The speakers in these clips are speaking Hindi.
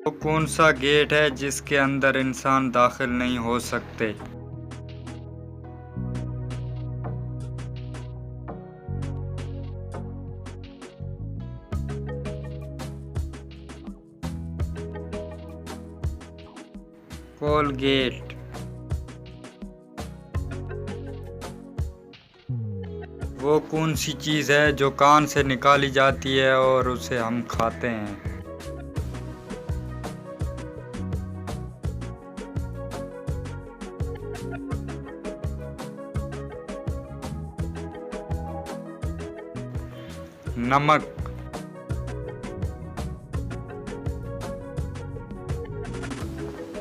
वो कौन सा गेट है जिसके अंदर इंसान दाखिल नहीं हो सकते? कोलगेट। वो कौन सी चीज़ है जो कान से निकाली जाती है और उसे हम खाते हैं? नमक।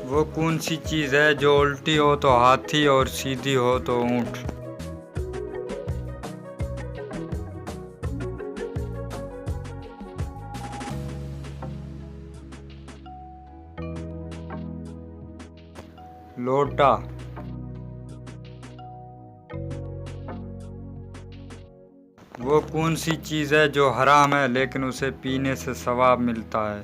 वो कौन सी चीज़ है जो उल्टी हो तो हाथी और सीधी हो तो ऊँट? लोटा। वो कौन सी चीज़ है जो हराम है लेकिन उसे पीने से सवाब मिलता है?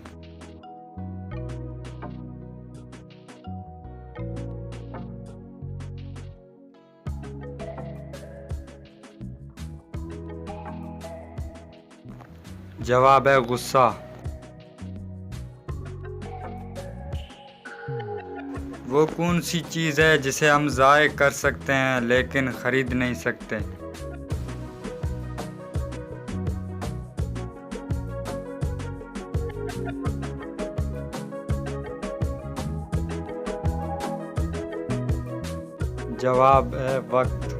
जवाब है गुस्सा। वो कौन सी चीज़ है जिसे हम ज़ाय कर सकते हैं लेकिन ख़रीद नहीं सकते? जवाब है वक्त।